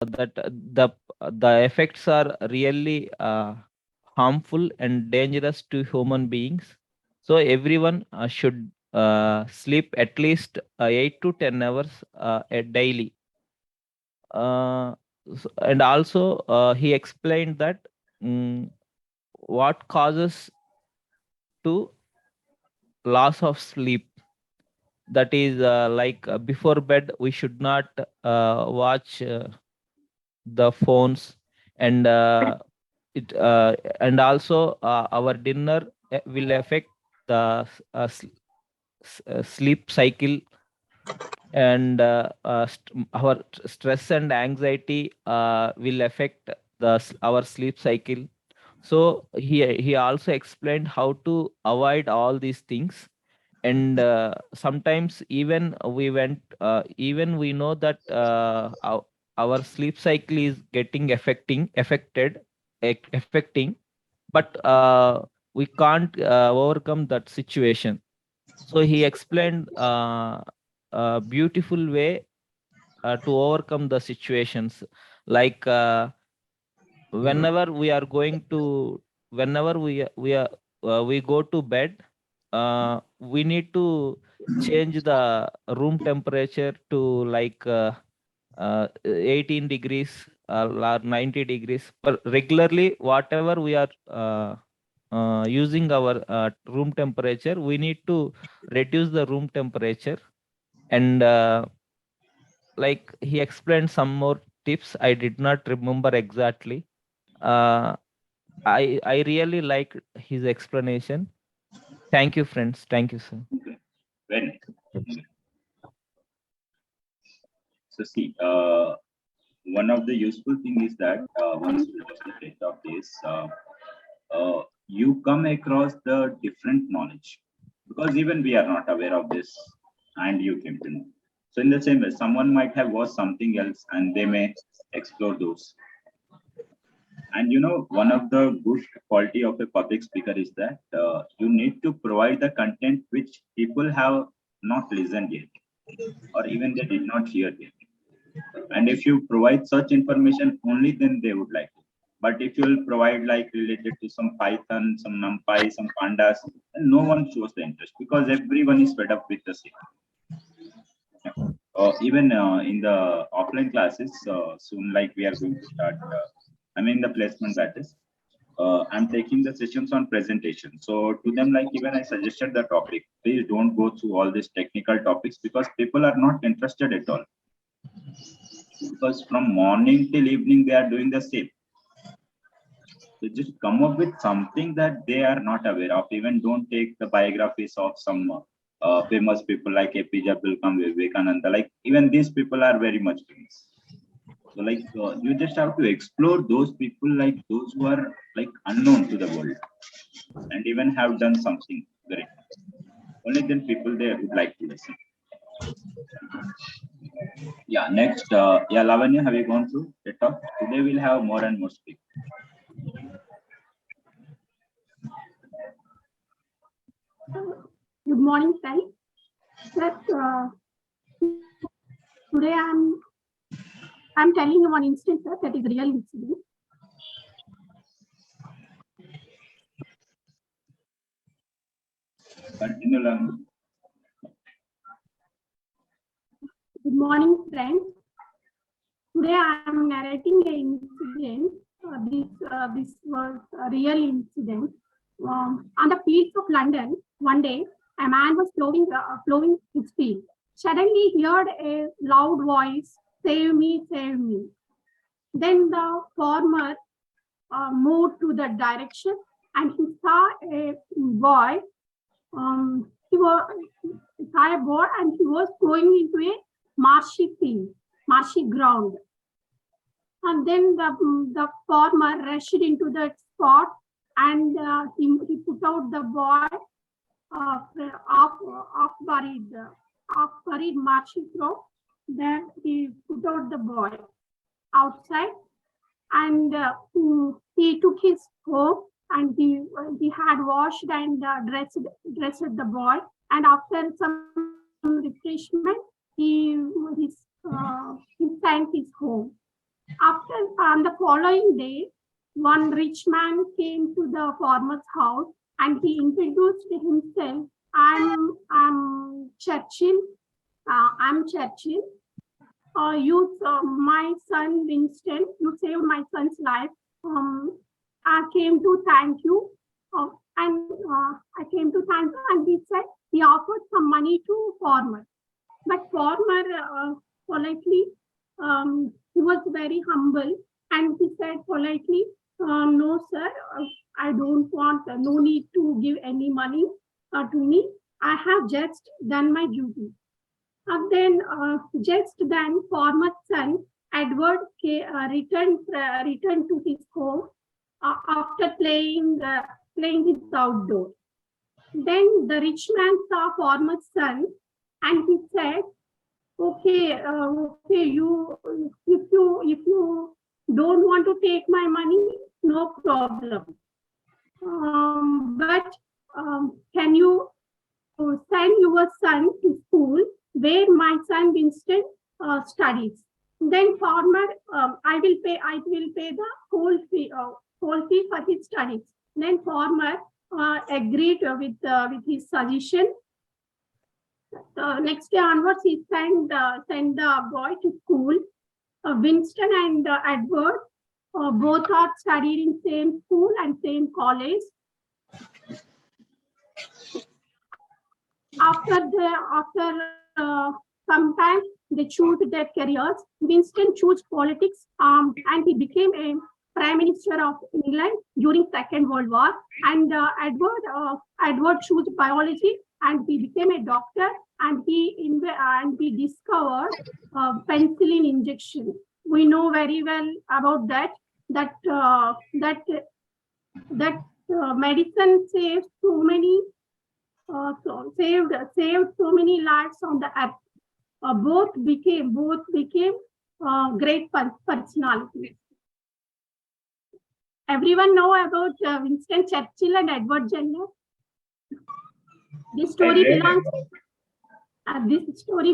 that the effects are really harmful and dangerous to human beings. So everyone should sleep at least 8 to 10 hours a daily. And also he explained that mm, what causes to loss of sleep. That is like before bed we should not watch the phones, and it and also our dinner will affect the sleep cycle, and our stress and anxiety will affect our sleep cycle. So he also explained how to avoid all these things. And sometimes even even we know that our sleep cycle is getting affecting, but we can't overcome that situation. So he explained a beautiful way to overcome the situations, like whenever we are going to whenever we go to bed, we need to change the room temperature to like 18 degrees or 90 degrees. But regularly whatever we are using our room temperature, we need to reduce the room temperature. And like he explained some more tips, I did not remember exactly. uh, I really like his explanation. Thank you, friends. Thank you, sir. Okay. Very nice. Okay. So see, one of the useful thing is that once you watch the data of this, you come across the different knowledge, because even we are not aware of this, and you came to know. So in the same way, someone might have watched something else, and they may explore those. And one of the good quality of a public speaker is that you need to provide the content which people have not listened yet, or even they did not hear yet. And if you provide such information, only then they would like it. But if you will provide like related to some Python, some NumPy, some Pandas, then no one shows the interest, because everyone is fed up with the same. Even in the offline classes, soon like we are going to start. I mean the placement batches. I'm taking the sessions on presentation. So to them, like even I suggested the topic, please don't go through all these technical topics, because people are not interested at all. Because from morning till evening they are doing the same. So just come up with something that they are not aware of. Even don't take the biographies of some famous people like APJ Abdul Kalam, Vivekananda. Like even these people are very much famous. So like you just have to explore those people, like those who are like unknown to the world, and even have done something great. Only then people they would like to listen. Yeah, next, yeah, Lavanya, have you gone through the talk? Today we'll have more and more speak. Good morning, friends. Sir, today I'm telling you one instance, sir, that is real incident. Continue, Lavanya. Good morning, friends. Today I'm narrating an incident. This was a real incident. On the fields of London, one day a man was plowing his field. Suddenly he heard a loud voice, "Save me, save me." Then the farmer moved to that direction, and he saw a boy. He was saw a boy, and he was going into a marshy field, marshy ground. And then the farmer rushed into that spot, and he put out the boy off buried marshy throw. Then he put out the boy outside, and he took his home, and he had washed and dressed the boy. And after some refreshment, he sent his home. After on the following day, one rich man came to the farmer's house and he introduced himself. I'm Churchill. I'm Churchill. My son Winston, you saved my son's life. I came to thank you. I came to thank you, and he said he offered some money to farmer. But farmer politely, he was very humble, and he said politely, "No, sir, I don't want. No need to give any money to me. I have just done my duty." And then, just then, farmer's son Edward returned to his home after playing his outdoor. Then the rich man saw farmer's son, and he said, "Okay, if you don't want to take my money, no problem. But can you send your son to school where my son Winston studies? Then farmer, I will pay the whole fee for his studies." Then farmer agreed with his suggestion. Next day onwards, he sent the boy to school. Winston and Edward both are studied in same school and same college. After some time, they choose their careers. Winston chose politics, and he became a Prime Minister of England during Second World War. And Edward chose biology, and he became a doctor. And he discovered penicillin injection. We know very well about that medicine saved so many saved so many lives on the earth. Both became great personalities. Everyone know about Winston Churchill and Edward Jenner. This story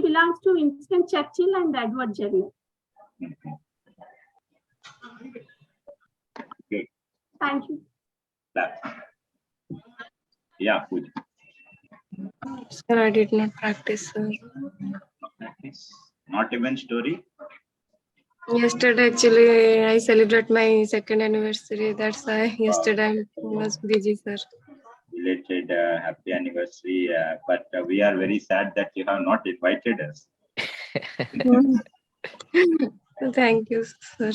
belongs to Winston Churchill and Edward Jenner. Good. Thank you. Yeah, good. Sir, I did not practice, sir. Practice. Not even story. Yesterday, actually, I celebrate my second anniversary. That's why yesterday I was busy, sir. Related happy anniversary, but we are very sad that you have not invited us. Thank you, sir.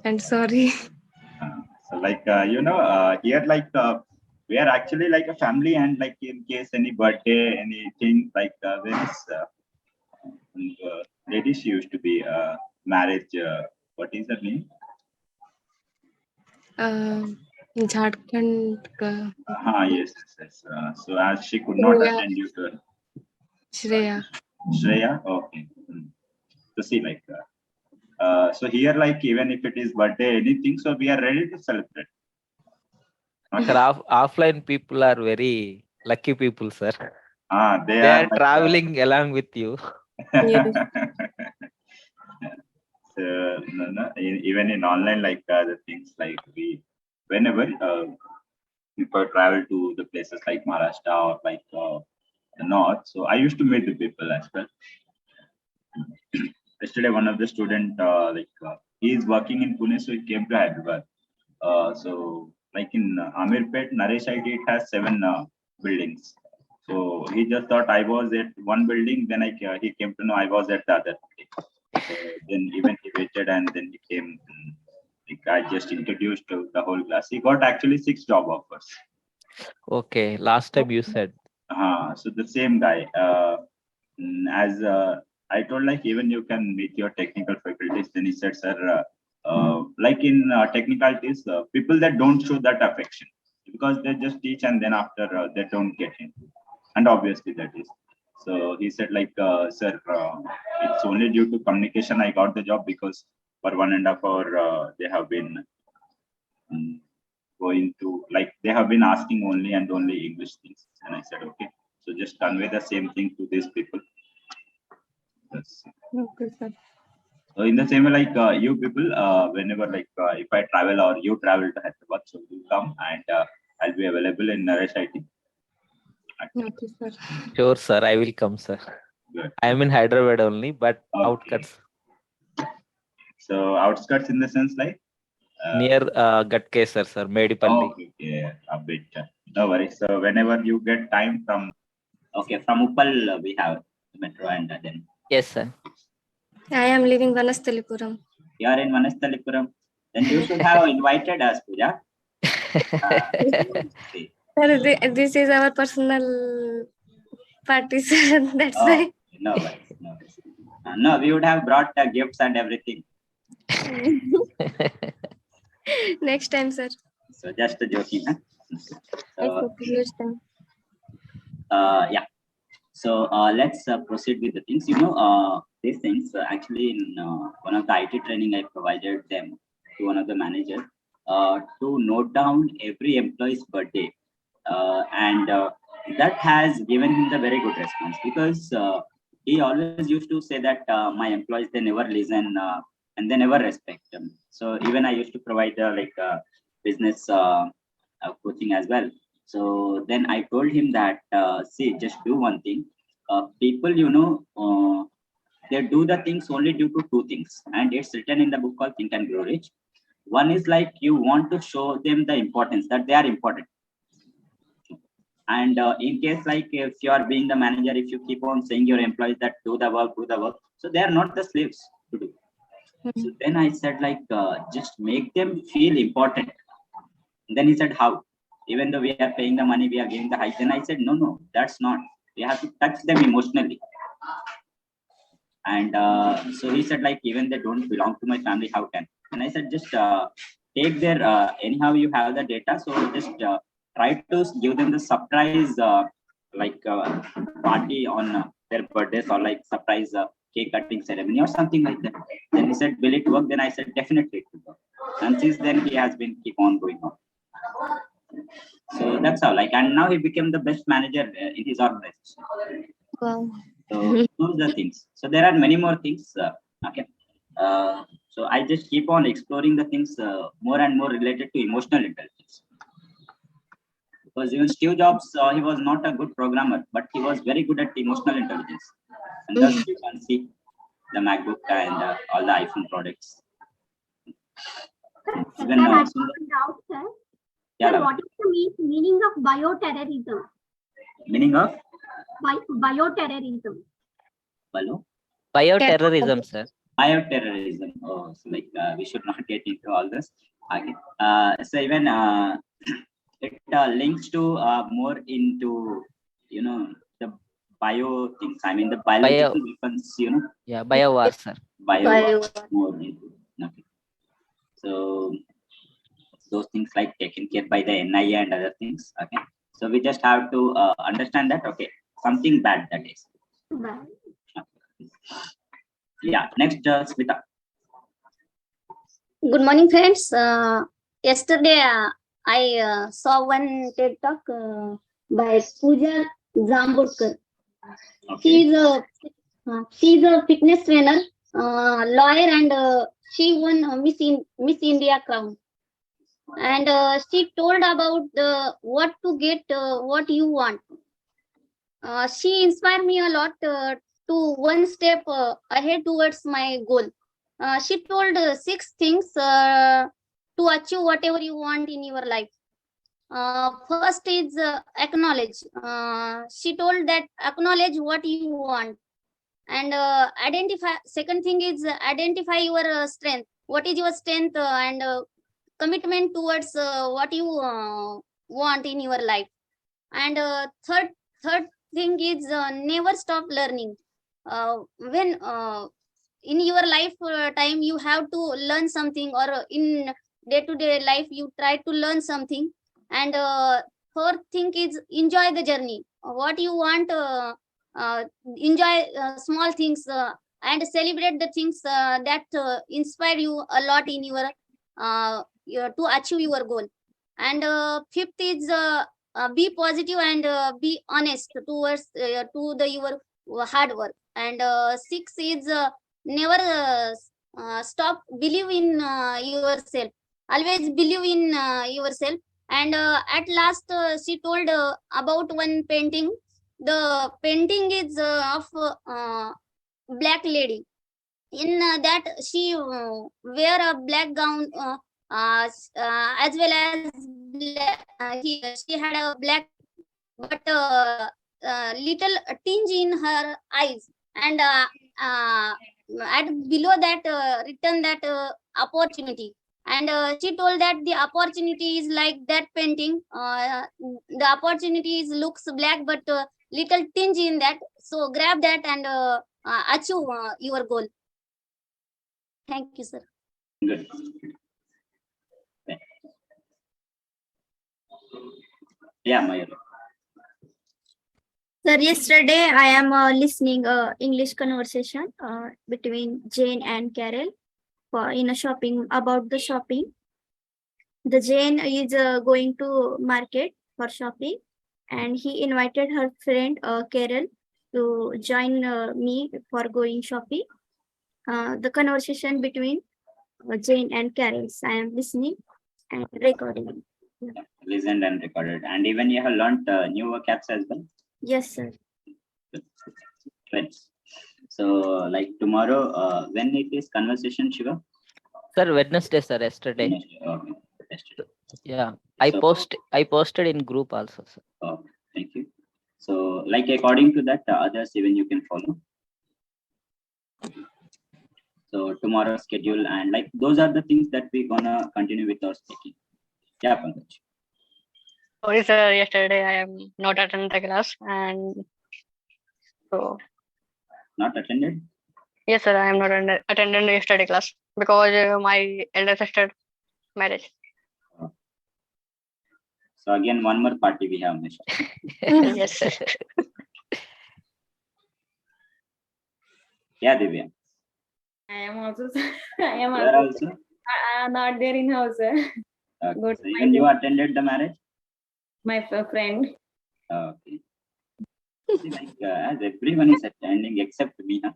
And sorry. So like here we are actually like a family, and like in case any birthday, anything like there is ladies used to be marriage. What is her name? Jharkhand ka Yes. So as she could not Shreya. attend due to Shreya. Okay. So see, like so here, like even if it is birthday, anything, so we are ready to celebrate. Sir, offline people are very lucky people, sir. They They are are like, traveling along with you. Yes. So, no, even in online, like the things like whenever people travel to the places like Maharashtra or like the north, so I used to meet the people as well. Yesterday, one of the student he is working in Pune, so he came to Hyderabad. So like in Amirpet, Naresh IT, it has 7 buildings. So he just thought I was at one building, then he came to know I was at the other building. So then even he waited, and then he came. Like I just introduced to the whole class. He got actually 6 job offers. Okay, last time you said. So the same guy. As I told, like even you can meet your technical faculties. Then he said, sir, like in technicalities, people that don't show that affection because they just teach and then after they don't get in, and obviously that is. So he said, like, sir, it's only due to communication I got the job, because for 1.5 hours they have been going to, like, they have been asking only and only English things. And I said, okay, so just convey the same thing to these people. Yes. Okay, sir. So in the same way, like you people, whenever like if I travel or you travel to Hyderabad, so you come and I'll be available in Naresh IT. Okay, sir. Sure, sir. I will come, sir. Good. I am in Hyderabad only, but Okay. outskirts So outskirts in the sense like near Gatkesar, sir, Medipalli. okay, a bit. No worries. So whenever you get time from from Uppal, we have metro and then Yes, sir. I am living Vanasthalipuram. you are in Vanasthalipuram. Then you should have invited us, Pooja. See. Sir, this is our personal party, sir. That's why. No worries, no worries. No, we would have brought gifts and everything. Next time, sir. So just a joking. Huh? Next time. Yeah. So let's proceed with the things. These things actually in one of the IT training I provided them to one of the managers to note down every employee's birthday, and that has given him the very good response because he always used to say that my employees, they never listen and they never respect them. So even I used to provide business coaching as well. So then I told him that, see, just do one thing. People, they do the things only due to two things. And it's written in the book called Think and Grow Rich. One is like you want to show them the importance, that they are important. And in case like if you are being the manager, if you keep on saying your employees that do the work, so they are not the slaves to do. So then I said like, just make them feel important. And then he said, how? Even though we are paying the money, we are giving the hike. Then I said, no, that's not. We have to touch them emotionally. And so he said, like, even they don't belong to my family, how can? And I said, just take their, anyhow, you have the data. So just try to give them the surprise, party on their birthdays or like surprise cake cutting ceremony or something like that. Then he said, will it work? Then I said, definitely it will work. And since then he has been keep on going on. So that's how, like, and now he became the best manager in his organization. Wow. So those are the things. So there are many more things. Okay. So I just keep on exploring the things more and more related to emotional intelligence. Because even Steve Jobs, he was not a good programmer, but he was very good at emotional intelligence. And thus you can see the MacBook and all the iPhone products. Even, I have a doubt, sir. yeah, Sir, what is the meaning of bioterrorism? meaning of Bioterrorism. Bioterrorism, sir. Bioterrorism. Oh, so like we should not get into all this. Okay. So even it links to more into the bio things. I mean the biological weapons. Yeah, biowar, sir. Bio more into. Okay. So those things like taken care by the NIA and other things. Okay. So we just have to understand that. Okay, something bad that is. Right. Okay. Yeah. Next, Smita. Good morning, friends. Yesterday, I saw one TED talk by Pooja Zambudkar. Okay. She's a fitness trainer, lawyer, and she won Miss India crown. And she told about what to get, what you want. She inspired me a lot to one step ahead towards my goal. She told 6 things to achieve whatever you want in your life. First is acknowledge. She told that acknowledge what you want, and identify. Second thing is identify your strength. What is your strength and commitment towards what you want in your life. And third thing is never stop learning. When in your life time you have to learn something, or in day-to-day life you try to learn something. And fourth thing is enjoy the journey. What you want, enjoy small things and celebrate the things that inspire you a lot in your to achieve your goal. And fifth is be positive and be honest towards to your hard work. And six is never stop believe in yourself. Always believe in yourself. And at last, she told about one painting. The painting is of black lady. In that she wear a black gown, as well as she had a black, but little tinge in her eyes, and at below that written that opportunity. And she told that the opportunity is like that painting. The opportunity is looks black, but little tinge in that. So grab that and achieve your goal. Thank you, sir. Good. Yeah, Mayur. Sir, yesterday I am listening English conversation between Jane and Carol for in a shopping about the shopping. The Jane is going to market for shopping, and he invited her friend Carol to join me for going shopping. The conversation between Jane and Carol. I am listening and recording. Listened and recorded. And even you have learned new vocabs as well. Yes, sir. Right. So, like tomorrow, when it is conversation, Shiva? Sir, Wednesday, sir, yesterday. Okay. Yesterday. Yeah, So- I posted in group also, sir. Oh, thank you. So, like according to that, others even you can follow. So tomorrow's schedule, and like those are the things that we're gonna continue with our speaking. Yeah, Pankaj. Sorry, sir. Yesterday I am not attended the class, and so Not attended? yes, sir. I am not attended yesterday class because my elder sister marriage. So again, one more party we have, Misha. Yes, sir. Yeah, Divya. I am also. I am You are also. also? I am not there in house. Okay. Good. So even you attended the marriage? My friend. Okay. See, like, as everyone is attending except me, huh?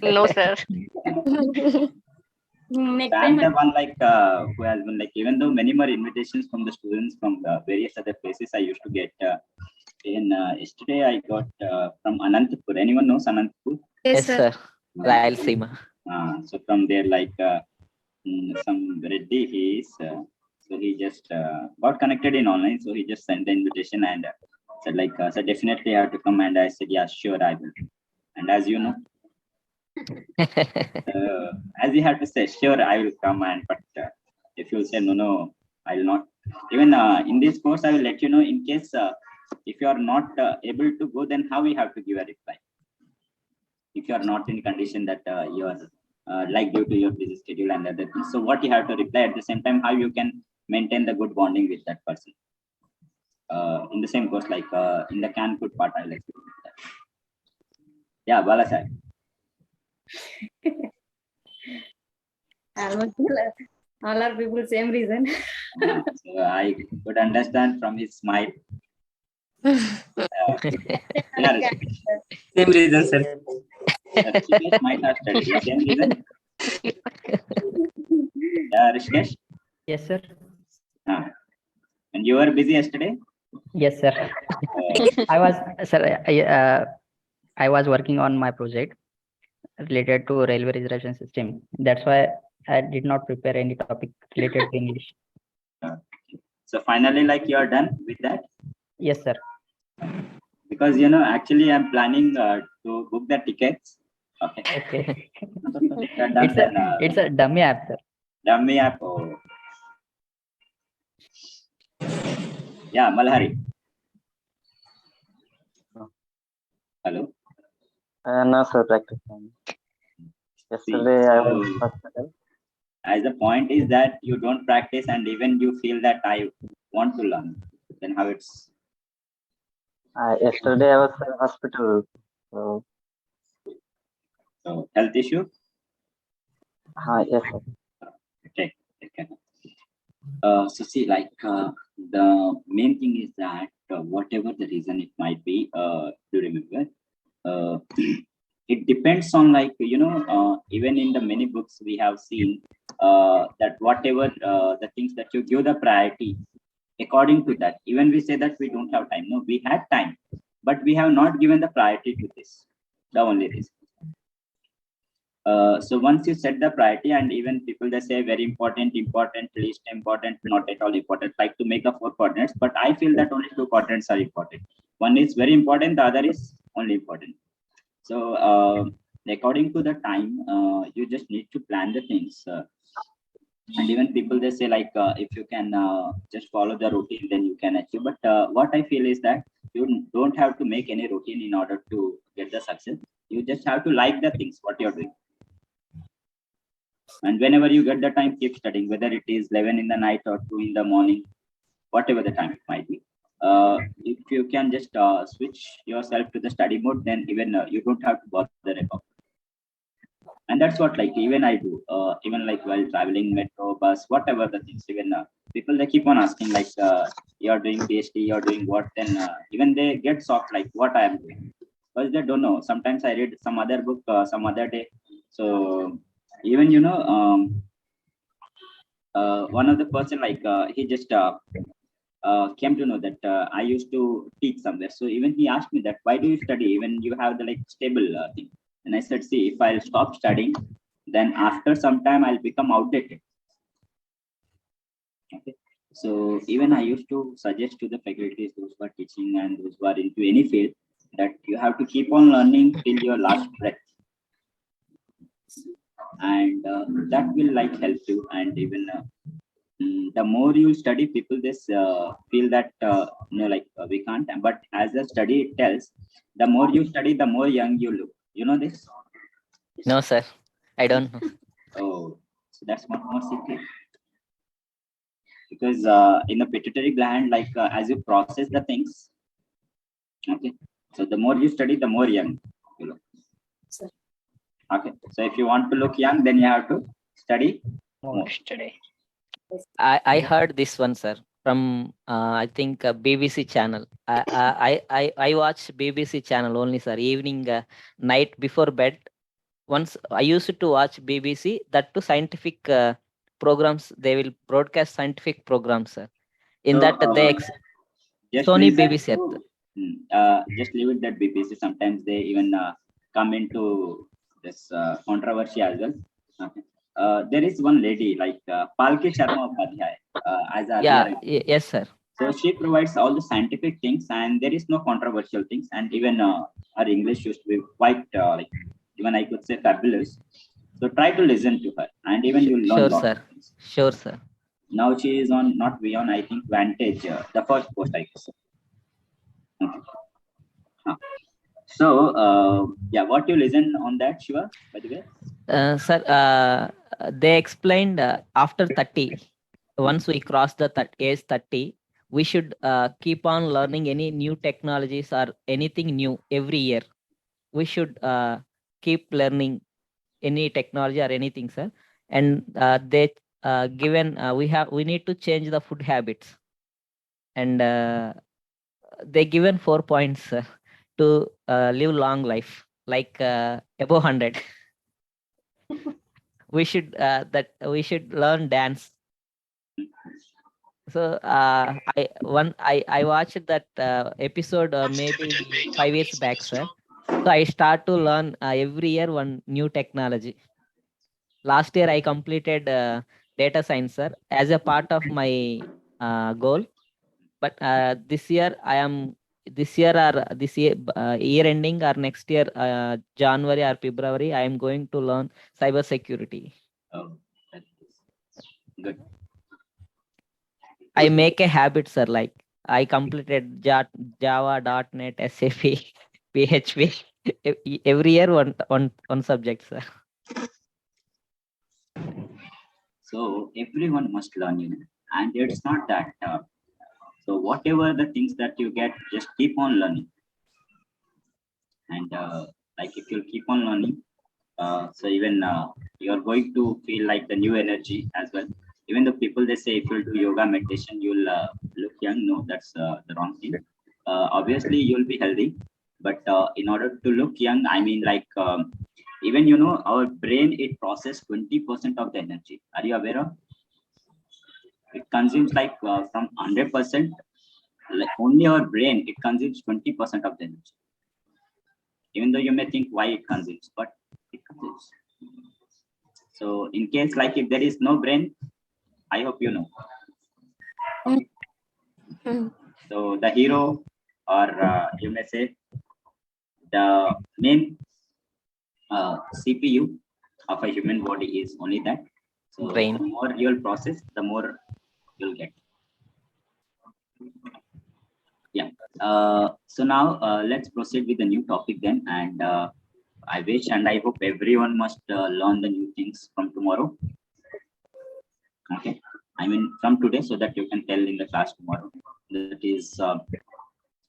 No, sir. Next I'm time. the one like who has been like, even though many more invitations from the students from various other places I used to get. Yesterday I got from Anantapur. Anyone knows Anantapur? Yes, sir. Rayalaseema. So from there, like some Reddy, he is so he just got connected in online. So he just sent the invitation and said like, so definitely I have to come. And I said, yeah, sure, I will. And as you know, as you have to say, sure, I will come. And but if you say no, I will not. Even in this course, I will let you know in case if you are not able to go, then how we have to give a reply. If you are not in condition that you are like due to your busy schedule and other things. So what you have to reply at the same time, how you can maintain the good bonding with that person. In the same course, like in the can put part, I like to do that. Yeah, Balasai. Almost all are people same reason. So I could understand from his smile. Yeah, Same reason, sir. Rishikesh might have studied the same reason. Yeah, Rishikesh. Yes, sir. And you were busy yesterday? Yes, sir. I was, sir, I was working on my project related to railway reservation system. That's why I did not prepare any topic related to English. So finally, like you are done with that? Yes, sir. Because actually I'm planning to book the tickets. Okay. Okay. Done, then, It's a dummy app, sir. Dummy app. Oh. Yeah, Malhari. Hello. No, sir, practice. Yesterday I was So, hospital. as the point is that you don't practice and even you feel that I want to learn, then how it's Yesterday I was in hospital. So, health issue? yes, sir. Okay. So see, like the main thing is that whatever the reason it might be, to remember, it depends on like, even in the many books we have seen that whatever the things that you give the priority according to that, even we say that we don't have time. No, we had time, but we have not given the priority to this. The only reason. So once you set the priority, and even people they say very important, important, least important, not at all important, like to make a 4 quadrants, but I feel that only 2 quadrants are important. One is very important, the other is only important. So according to the time, you just need to plan the things. And even people they say like if you can just follow the routine, then you can achieve. But what I feel is that you don't have to make any routine in order to get the success. You just have to like the things what you're doing. And whenever you get the time, keep studying, whether it is 11 in the night or 2 in the morning, whatever the time it might be. If you can just switch yourself to the study mode, then even you don't have to bother about it. And that's what like even I do, even like while traveling, metro, bus, whatever the things. Even people they keep on asking like you're doing PhD, you're doing what? Then even they get shocked like what I am doing, because they don't know. Sometimes I read some other book some other day. So even one of the person like he just came to know that I used to teach somewhere. So even he asked me that why do you study even you have the like stable thing. And I said, see, if I'll stop studying, then after some time I'll become outdated. Okay. So even I used to suggest to the faculties, those who are teaching and those who are into any field, that you have to keep on learning till your last breath. And that will like help you. And even the more you study, people this feel that like we can't. But as the study tells, the more you study, the more young you look. You know this? No, sir. I don't know. Oh, so that's one more secret. Because in the pituitary gland, like as you process the things, okay. So the more you study, the more young you look. Okay. So if you want to look young, then you have to study more. Study. I heard this one, sir, from I think BBC channel. I watch BBC channel only, sir. Evening, night before bed. Once I used to watch BBC. That to scientific programs. They will broadcast scientific programs, sir. In So, that they just Sony leave that- BBC. just leave it that BBC. Sometimes they even come into this controversy as well. Okay. There is one lady like Palki Sharma Upadhyay as a Yeah. Yes, sir. So she provides all the scientific things, and there is no controversial things. And even her English used to be quite like even I could say fabulous. So try to listen to her, and even you'll learn Sure, a lot sir. of things. Sure, sir. Now she is on not beyond, I think, Vantage, the first post, I guess. Okay. So yeah, what you listen on that, Shiva, by the way? Sir, they explained after 30, once we cross the age 30, we should keep on learning any new technologies or anything new every year. We should keep learning any technology or anything, sir. And they given we need to change the food habits, and they given 4 points to live long life, like above 100. we should learn dance. So I watched that episode maybe 5 years back, sir. So I start to learn every year one new technology. Last year I completed data science, sir, as a part of my goal. But this year year ending or next year January or February, I am going to learn cyber security. Oh, that's good. I make a habit, sir. Like I completed Java, .NET, SAP, PHP. Every year one subject, sir. So everyone must learn, and it's not that. So whatever the things that you get, just keep on learning. And like if you keep on learning, so even you're going to feel like the new energy as well. Even the people they say if you'll do yoga meditation, you'll look young. No, that's the wrong thing. Obviously, you'll be healthy, But in order to look young, I mean, like even our brain, it processes 20% of the energy. Are you aware of? It consumes like from 100%, like only our brain, it consumes 20% of the energy. Even though you may think why it consumes, but it consumes. So in case like if there is no brain, I hope you know. So the hero, or you may say the main CPU of a human body is only that. So Brain. the more you'll process, the more you'll get. Yeah. So now let's proceed with the new topic then. And I wish and I hope everyone must learn the new things from tomorrow. Okay. I mean from today, so that you can tell in the class tomorrow. That is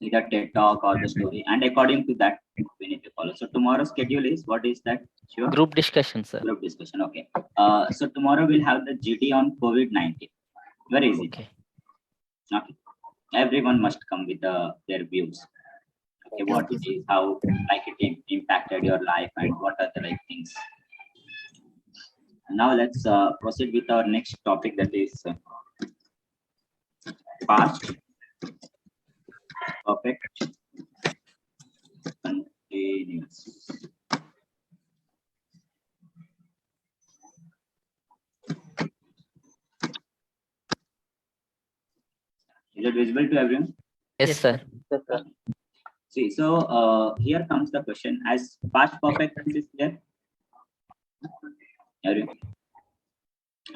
either TED talk or the story. And according to that, we need to follow. So tomorrow's schedule is, what is that? Sure. Group discussion, sir. Group discussion. Okay. So tomorrow we'll have the GD on COVID-19. Very easy. Okay. Okay. Everyone must come with their views. Okay, what it is, how like it impacted your life, and what are the right things. Now let's proceed with our next topic, that is past perfect continuous. Is it visible to everyone? Yes, sir. Yes, sir. See, so here comes the question: as past perfect tense is there? Everyone?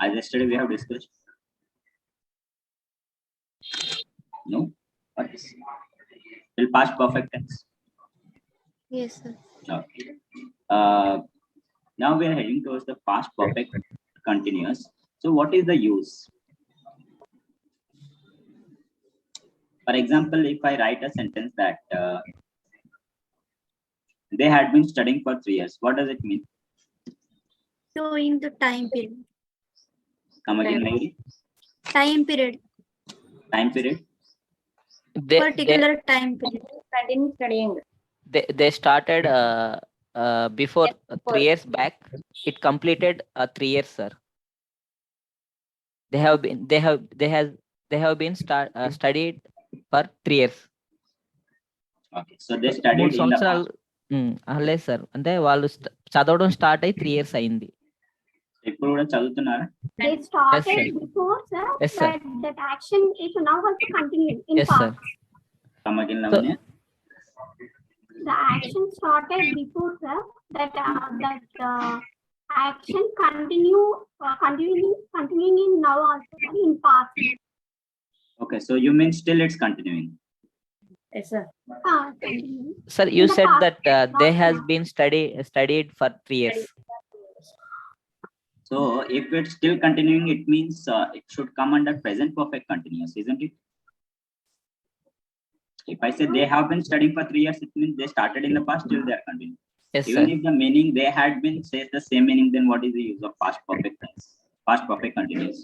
As yesterday we have discussed. No? What is? Will past perfect tense? Yes, sir. Okay. Now we are heading towards the past perfect continuous. So what is the use? For example, if I write a sentence that they had been studying for 3 years, what does it mean? Showing the time period. Come again, Mayuri. Time period. Time period. Particular time period. Continue studying. They started before 3 years back. It completed 3 years, sir. They have been studied for 3 years. Okay, so they studied in the past. లేదు sir అంటే వాళ్ళు చదవడం start అయ్యి 3 years అయింది. ఇప్పుడు కూడా చదువుతున్నారా? They started sir. before, sir. Yes, sir. That action is now also continuing in Yes, past. sir. Come again, Lavanya. The action started before, sir. That action continuing in now also, sir, in past. Okay, so you mean still it's continuing? Yes, sir. Continuing. Sir, you In the said past, that they not has now. been studied for 3 years. So if it's still continuing, it means it should come under present perfect continuous, isn't it? If I say they have been studying for 3 years, it means they started in the past, still they are continuing. Yes, Even sir. if the meaning they had been says the same meaning, then what is the use of past perfect tense? Past perfect continuous.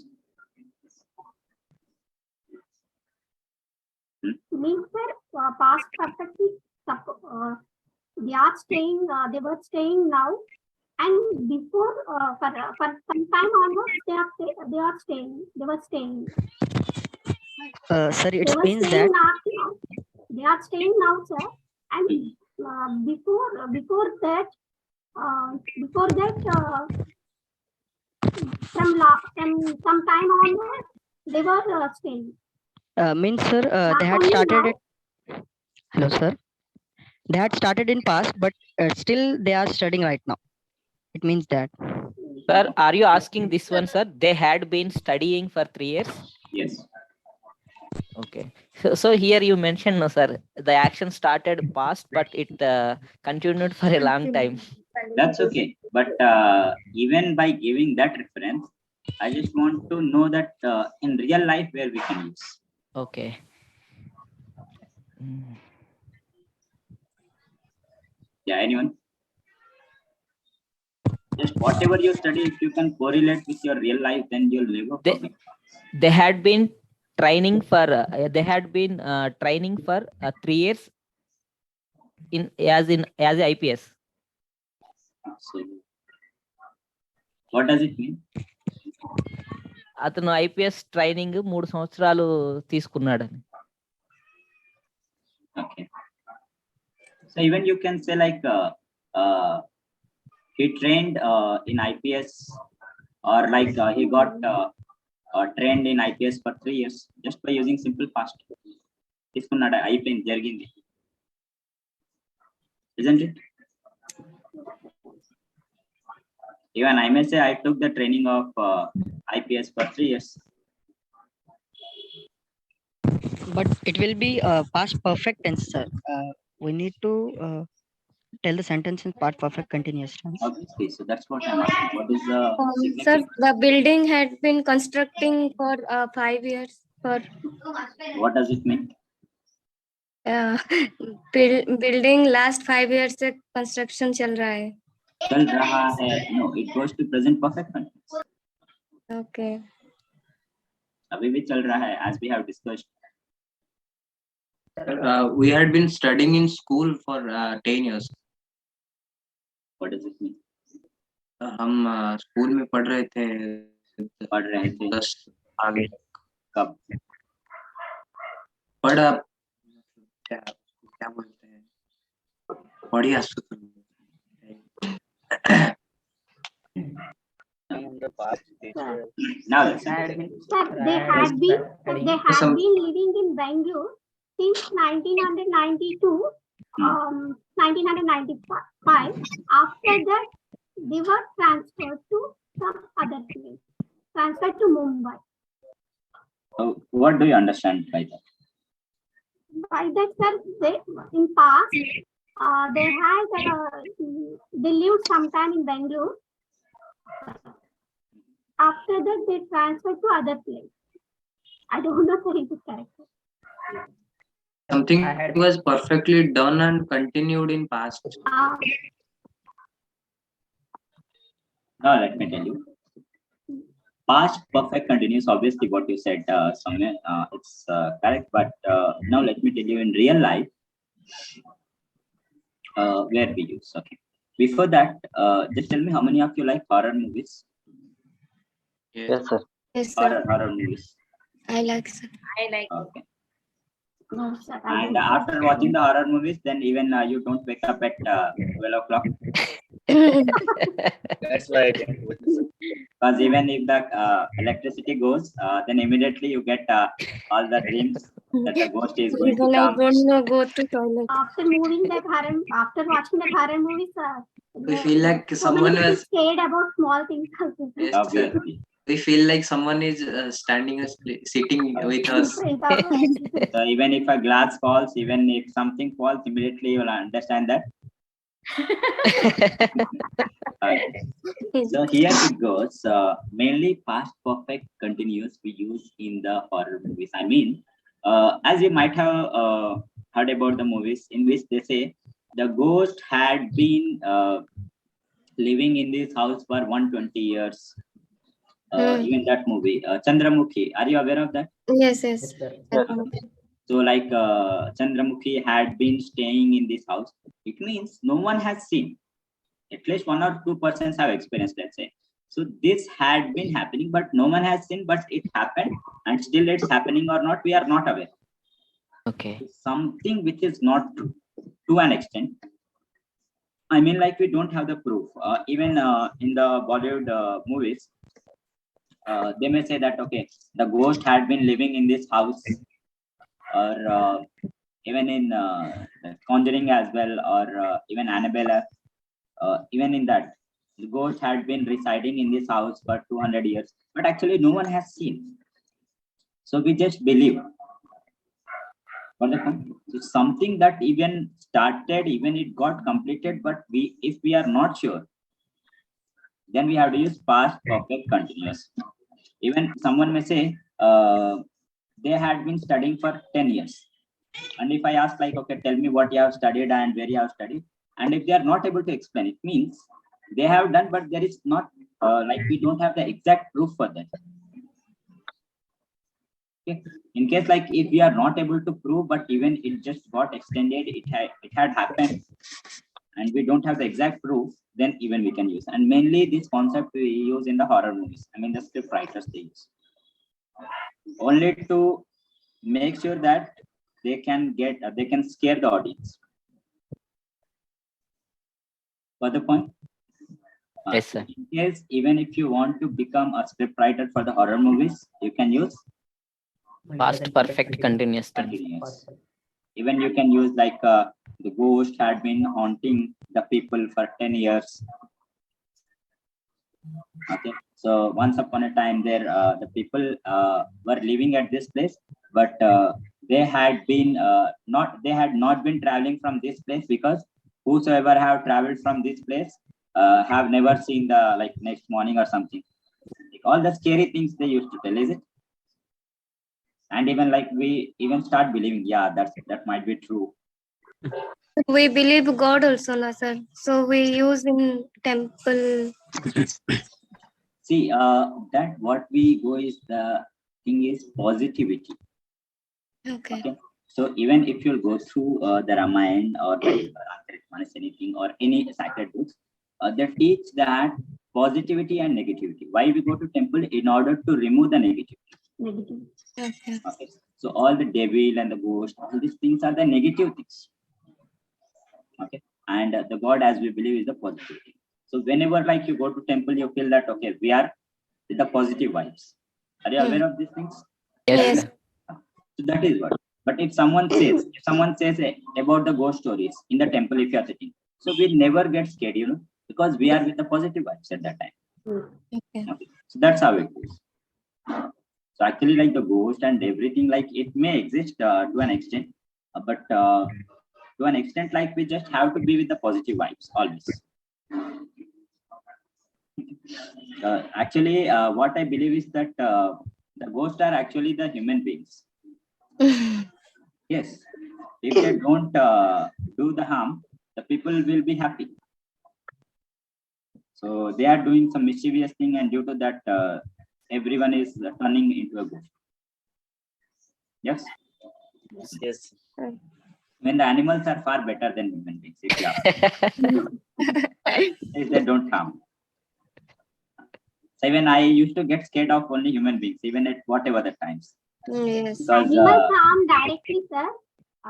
Means, sir, past perfect is they are staying. They were staying now, and before for some time onwards, they are staying. They were staying. Sir, it They were means staying that now. They are staying now, sir. And before that, from some time onwards, they were staying. means, sir, they Not had only started now. it. Hello, sir. They had started in past, but still they are studying right now. It means that. Sir, are you asking this one, sir? They had been studying for 3 years. Yes. Okay. So here you mentioned, no, sir, the action started past, but it continued for a long time. That's okay. But even by giving that reference, I just want to know that in real life where we can use. Okay. Yeah, anyone? Just whatever you study, if you can correlate with your real life, then you'll never forget. They had been training for 3 years as a IPS. So, what does it mean? అతను IPS training 3 సంవత్సరాలు తీసుకున్నాడని. Okay. So even you can say like he trained in IPS, or like he got trained in IPS for 3 years just by using simple past. తీసుకున్నాడు, అయిపోయింది, జరిగింది, isn't it? Even I may say I took the training of IPS for 3 years. But it will be past perfect tense, sir. We need to tell the sentence in past perfect continuous tense. Obviously, so that's what I'm asking. What is the Sir, the building had been constructing for 5 years. What does it mean? Building last 5 years से construction चल रहा है. चल रहा है. No, it goes to present perfect continuous. Okay. अभी भी चल रहा है, as we have discussed. We had been studying in school for 10 years. What does it mean? हम स्कूल में पढ़ रहे थे. 10 आगे. कब? पढ़ा, क्या बोलते हैं, बढ़िया सुन. Now, Sir, they had been living in Bangalore since 1992, 1995. After that, they were transferred to some other place, transferred to Mumbai. What do you understand by that? By that, sir, they in past they had they lived sometime in Bangalore. After that, they transferred to other place. I don't know if it is correct. Something was perfectly done and continued in past. Now let me tell you. Past perfect continuous, obviously what you said somewhere, it's correct, but now let me tell you in real life where we use. Okay, before that, just tell me how many of you like horror movies? Yes, sir. Yes, sir. Horror movies. I like, sir. I like. Okay. No, sir, And after watching the horror movies, then even you don't wake up at 12 o'clock. That's right. Because even if the electricity goes, then immediately you get all the dreams that the ghost is going to Even I come. don't know, go to toilet. After after watching that horror movie, sir, We feel like someone was scared about small things. Yes, sir. We feel like someone is standing or sitting with us. So even if a glass falls, even if something falls, immediately you will understand that. So here it goes. Mainly past perfect continuous we use in the horror movies. I mean, as you might have heard about the movies in which they say the ghost had been living in this house for 120 years. Even that movie, Chandramukhi. Are you aware of that? Yes, yes. So like Chandramukhi had been staying in this house. It means no one has seen. At least 1 or 2 persons have experienced, let's say. So this had been happening, but no one has seen, but it happened, and still it's happening or not, we are not aware. Okay. Something which is not true to an extent. I mean, like we don't have the proof. Even in the Bollywood movies, they may say that, okay, the ghost had been living in this house, or even in Conjuring as well, or even Annabelle, even in that, the ghost had been residing in this house for 200 years, but actually no one has seen. So we just believe. So something that even started, even it got completed, but if we are not sure, then we have to use past perfect continuous. Even someone may say they had been studying for 10 years. And if I ask like, okay, tell me what you have studied and where you have studied. And if they are not able to explain, it means they have done, but there is not, like we don't have the exact proof for that. Okay. In case like if we are not able to prove, but even it just got extended, it had happened, and we don't have the exact proof, then even we can use. And mainly this concept we use in the horror movies. I mean the script writers they use. Only to make sure that they can scare the audience. For the point? Yes, sir. In case, even if you want to become a script writer for the horror movies, you can use Past perfect continuous tense. continuous. Even you can use like the ghost had been haunting the people for 10 years. Okay, so once upon a time there the people were living at this place, but they had not been traveling from this place, because whosoever have traveled from this place have never seen the like next morning or something. Like, all the scary things they used to tell, is it? And even like we even start believing, yeah, that might be true. We believe God also, na sir. So we use in temple. See, that what we go is the thing is positivity. Okay. So even if you go through the Ramayana or like anything or any sacred books, they teach that positivity and negativity. Why we go to temple? In order to remove the negativity. Negative. Okay. So all the devil and the ghost, all these things are the negative things. Okay. And the God, as we believe, is the positivity. So whenever like you go to temple, you feel that okay, we are with the positive vibes. Are you aware of these things? Yes. So that is what. But if someone says about the ghost stories in the temple, if you are sitting, so we never get scared, because we are with the positive vibes at that time. Okay. So that's how it is. So actually, like the ghost and everything, like it may exist to an extent, but to an extent, like we just have to be with the positive vibes always. Actually, what I believe is that the ghosts are actually the human beings. Yes, if they don't do the harm, the people will be happy. So they are doing some mischievous thing, and due to that, everyone is turning into a ghost. Yes. Yes. When the animals are far better than human beings, if they don't harm. So even I used to get scared of only human beings, even at whatever the times. Yes. Because, Animals harm directly, sir.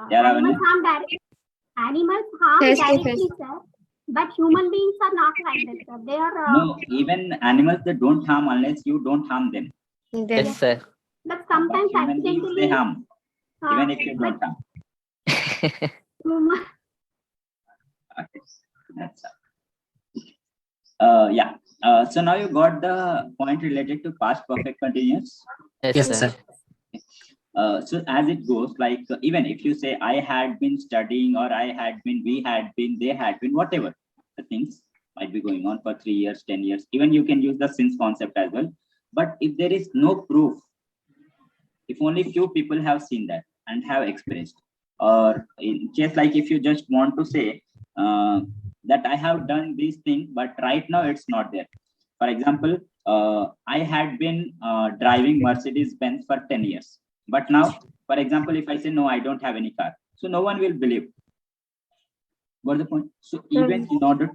Yeah, Animals harm directly. Animals harm Face to directly, face. sir. But human beings are not like that, sir. They are. No, even animals, they don't harm unless you don't harm them. Then Yes, sir. But sometimes But human beings, they accidentally. harm, even if you don't harm. Human, Okay, that's yeah. So now you got the point related to past perfect continuous. Yes, sir. So as it goes, like even if you say I had been studying, or I had been, we had been, they had been, whatever the things might be going on for 3 years, 10 years, even you can use the since concept as well. But if there is no proof, if only few people have seen that and have experienced, or in case like if you just want to say that I have done this thing, but right now it's not there. For example, I had been driving Mercedes-Benz for 10 years. But now, for example, if I say, no, I don't have any car, so no one will believe. Got the point? So even in order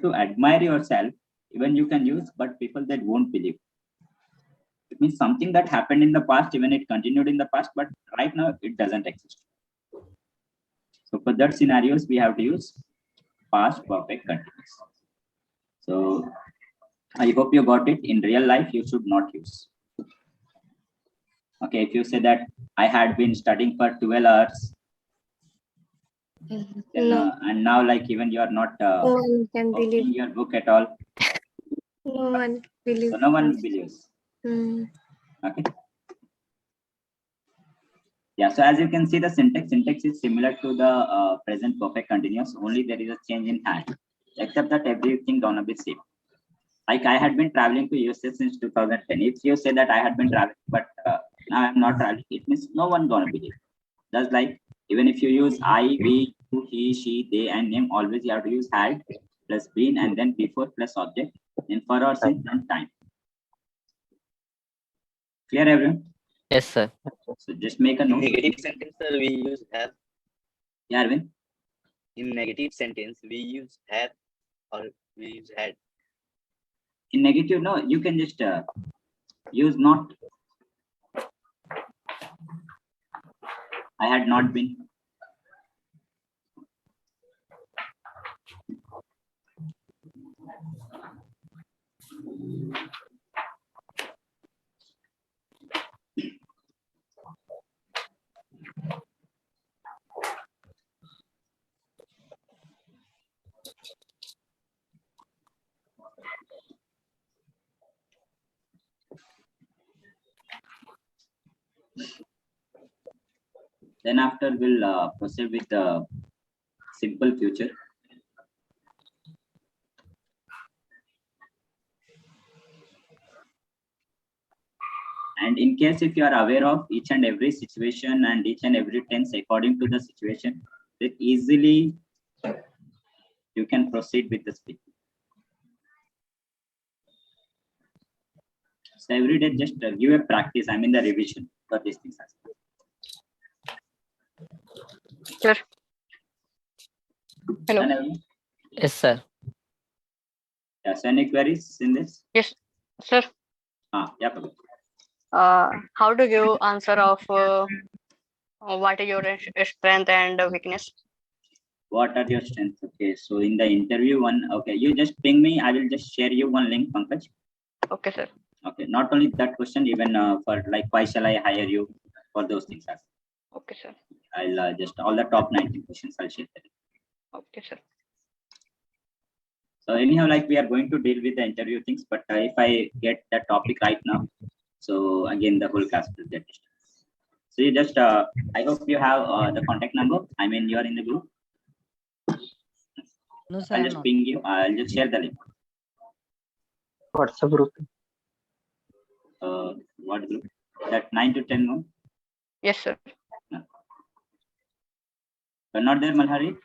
to admire yourself, even you can use, but people that won't believe. It means something that happened in the past, even it continued in the past, but right now it doesn't exist. So for that scenarios, we have to use past perfect continuous. So I hope you got it. In real life, you should not use. Okay, if you say that I had been studying for 12 hours, then, no. And now like even you are not No one can opening believe. your book at all, No one believes. so no one believes. Okay. Yeah, so as you can see, the syntax is similar to the present perfect continuous, only there is a change in hand, except that everything gonna be same. Like I had been traveling to USA since 2010. If you say that I had been traveling, but now I'm not traveling, it means no one gonna believe. Just like even if you use I, we, you, he, she, they, and name, always you have to use had plus been and then before plus object, then for or since and time. Clear, everyone? Yes, sir. So just make a In note. negative sentence, sir, we use have. Yeah, Arvind? In negative sentence, we use have or we use had. In negative, no, you can just use not. I had not been. Then after we'll proceed with the simple future. And in case if you are aware of each and every situation and each and every tense according to the situation, then easily you can proceed with the speaking. So every day just give a practice, I mean the revision for these things as well. Sure. Hello. Done, everyone? Yes, sir. Yes, any queries in this? Yes, sir. Yeah, Prabhu. How to give answer of what is your strength and weakness? What are your strengths? Okay, so in the interview one, okay, you just ping me. I will just share you one link, Pankaj. Okay, sir. Okay, not only that question, even for like why shall I hire you, for those things as well. Okay, sir. I'll just all the top 90 questions I'll share that. Okay, sir. So anyhow, like we are going to deal with the interview things, but if I get the topic right now, so again the whole class will get disturbed. So you just I hope you have the contact number. I mean you are in the group. No, sir, I'll I'm just not. ping you. I'll just share the link. WhatsApp group. What group? That 9 to 10 one? Yes, sir. No. You're not there, Malhari?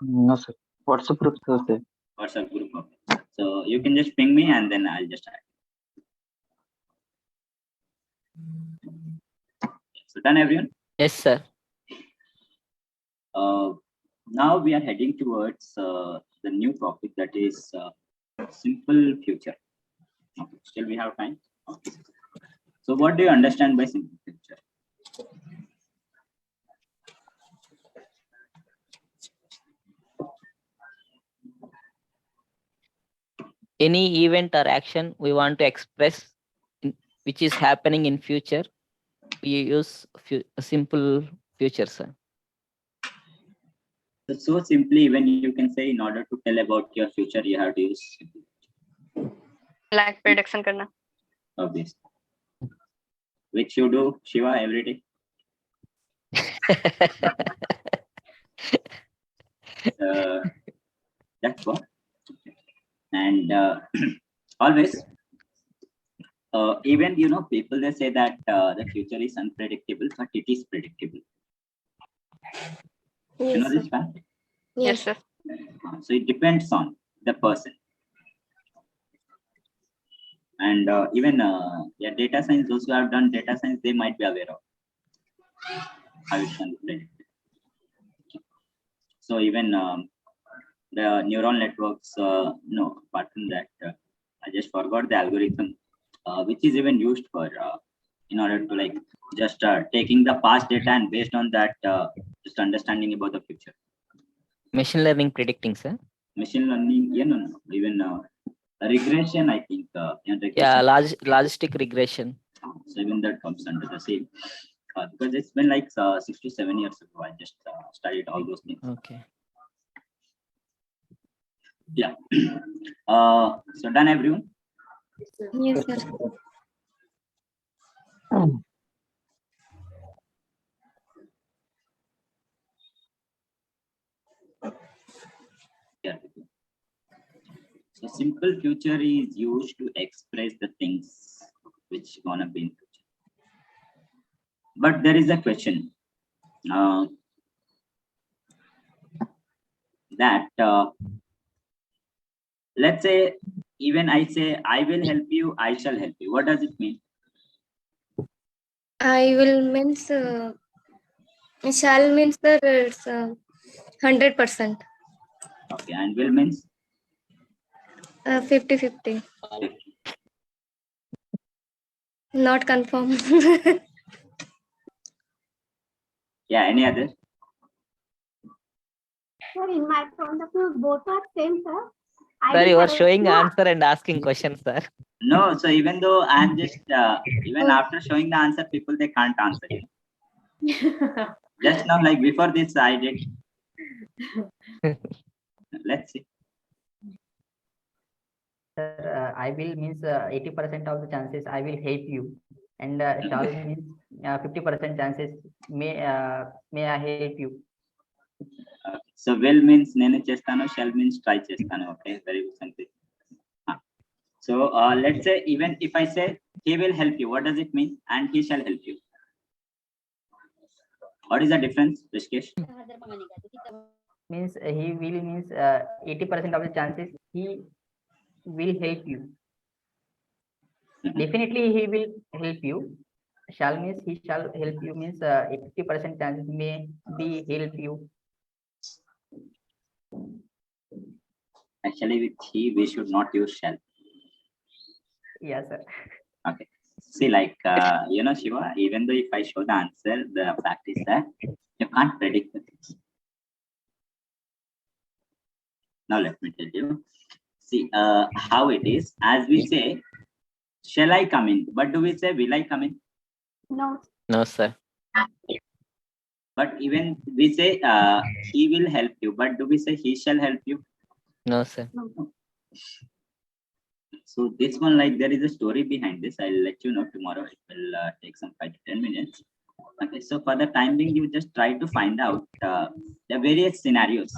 No, sir. WhatsApp group, sir. WhatsApp group. Okay. So you can just ping me and then I'll just add. So done, everyone? Yes, sir. Now we are heading towards the new topic, that is simple future. Okay. Still we have time. Okay. So what do you understand by simple future? Any event or action we want to express which is happening in future, we use a simple future, sir. So simply, even you can say in order to tell about your future, you have to use simple. Like prediction karna. Obviously. Which you do, Shiva, every day. That's what. And always, even people they say that the future is unpredictable, but it is predictable. Yes, You know this sir. fact? Yes, sir. So it depends on the person. And even data science, those who have done data science, they might be aware of how it's unpredictable. So even the neural networks, no, apart from that, I just forgot the algorithm, which is even used for in order to like just taking the past data and based on that, just understanding about the future. Machine learning predicting, sir. Machine learning, no. Even regression, I think. Yeah, logistic regression. So even that comes under the same. Because it's been like 6 to 7 years ago. I just studied all those things. Okay. Yeah. So done, everyone? Yes, sir. Yeah. So simple future is used to express the things which gonna be in future. But there is a question that let's say, even I say, I will help you, I shall help you. What does it mean? I will means shall means that it's 100%. Okay, and will means 50-50. Not confirm. yeah. Any other? Sir, in my point of view, both are same, sir. Sir, you are will showing help answer and asking questions, sir. No. So even though I'm just even after showing the answer, people they can't answer. Just now, like before this, I did. Let's see. Sir, I will means 80% of the chances I will help you, and shall means 50% chances may I help you. So will means nenu chestanu, shall means try chestanu. Okay, very simple. So let's say, even if I say he will help you, what does it mean? And he shall help you. What is the difference, Rishikesh? Means he will means 80% of the chances he will help you. Definitely he will help you. Shall means he shall help you means 80% chances may be help you. Actually, with he, we should not use shall. Yes, sir. Okay. See, like, Shiva, even though if I show the answer, the fact is that you can't predict the things. Now, let me tell you. See, how it is. As we say, shall I come in? But do we say, will I come in? No. No, sir. But even we say, he will help you. But do we say, he shall help you? No, sir. So this one, like, there is a story behind this. I'll let you know tomorrow. It will take some 5 to 10 minutes. Okay, so for the time being, you just try to find out the various scenarios.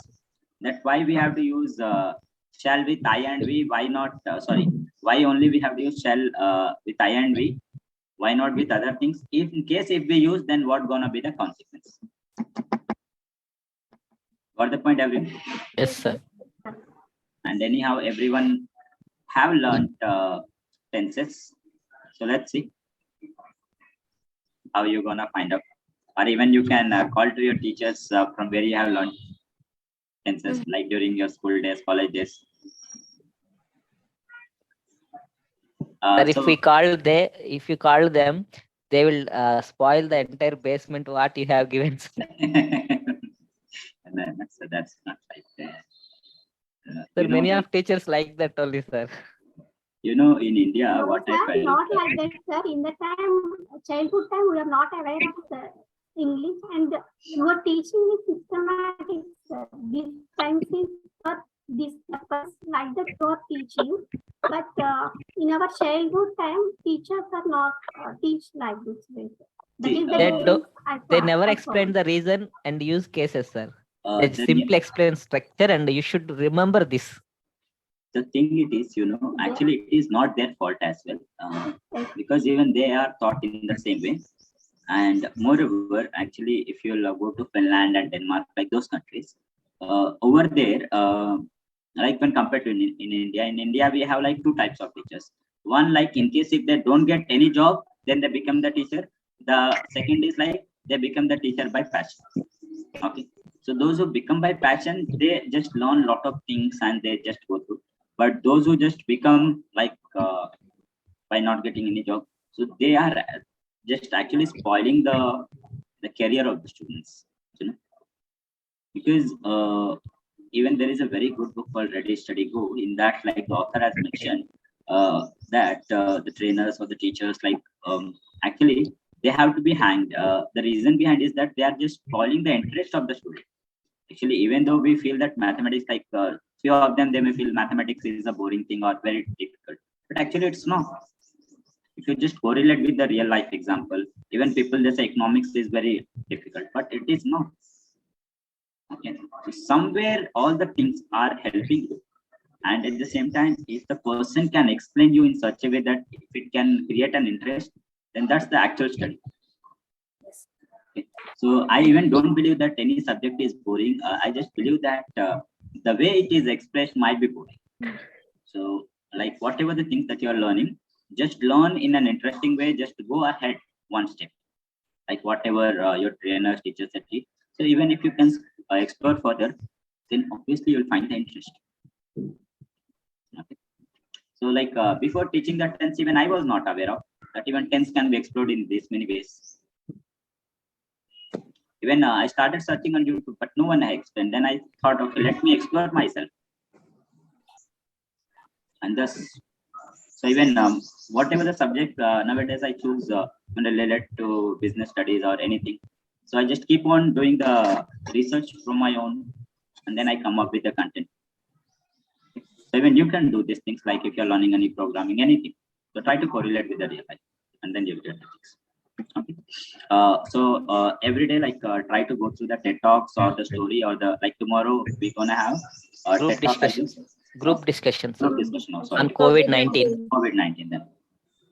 That why we have to use shall with I and we. Why not? Why only we have to use shall with I and we? Why not with other things? If in case if we use, then what gonna be the consequence? Got the point, everyone? Yes, sir. And anyhow, everyone have learned tenses. So let's see how you're gonna find out. Or even you can call to your teachers from where you have learned tenses, like during your school days, college days. Sir, if you call them, they will spoil the entire basement what you have given. So that's not right. Sir, many of teachers like that only, sir. You know, in India, No, what sir, I felt. not like that, sir. In the childhood time, we are not aware of the English, and your teaching is systematic, sir. This time is for this purpose, like that you are teaching. But in our childhood time, teachers are not teach like this way. That is the difference They I never saw. explain the reason and use cases, sir. They The simply explain structure, and you should remember this. The thing it is, actually it is not their fault as well, because even they are taught in the same way. And moreover, actually, if you'll go to Finland and Denmark, like those countries, over there, like when compared to in India, we have like 2 types of teachers. One, like in case if they don't get any job, then they become the teacher. The second is like they become the teacher by passion. Okay. So those who become by passion, they just learn a lot of things and they just go through. But those who just become like by not getting any job, so they are just actually spoiling the career of the students. Because even there is a very good book called Ready Steady Go. In that, like the author has mentioned that the trainers or the teachers, like actually they have to be hanged. The reason behind is that they are just spoiling the interest of the student. Actually, even though we feel that mathematics, like few of them, they may feel mathematics is a boring thing or very difficult, but actually it's not. If you just correlate with the real life example, even people they say economics is very difficult, but it is not. Okay, so somewhere all the things are helping you, and at the same time, if the person can explain you in such a way that if it can create an interest, then that's the actual study. Okay. So I even don't believe that any subject is boring. I just believe that the way it is expressed might be boring. So like whatever the things that you are learning, just learn in an interesting way, just go ahead one step, like whatever your trainers, teachers that teach. So even if you can explore further, then obviously you'll find the interest. Okay. So like before teaching the tense, even I was not aware of that even tense can be explored in this many ways. Even I started searching on YouTube, but no one had explained. Then I thought, okay, let me explore myself. And thus, so even whatever the subject nowadays I choose related to business studies or anything. So I just keep on doing the research from my own, and then I come up with the content. So even you can do these things, like if you're learning any programming, anything. So try to correlate with the real life, and then you'll get the things. Okay. So every day, like try to go through the TED Talks or the story, or the like tomorrow we're gonna have Group discussions. Group discussions Group discussion also on COVID-19. COVID-19 then.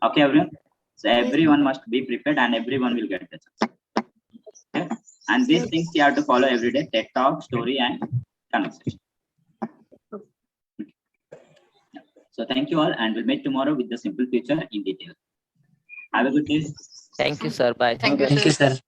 Okay, everyone. So everyone must be prepared, and everyone will get the chance. Okay. And these things you have to follow every day: TED Talk, story, and conversation. So thank you all, and we'll meet tomorrow with the simple future in detail. Have a good day. Thank you, sir. Bye. Thank you, sir.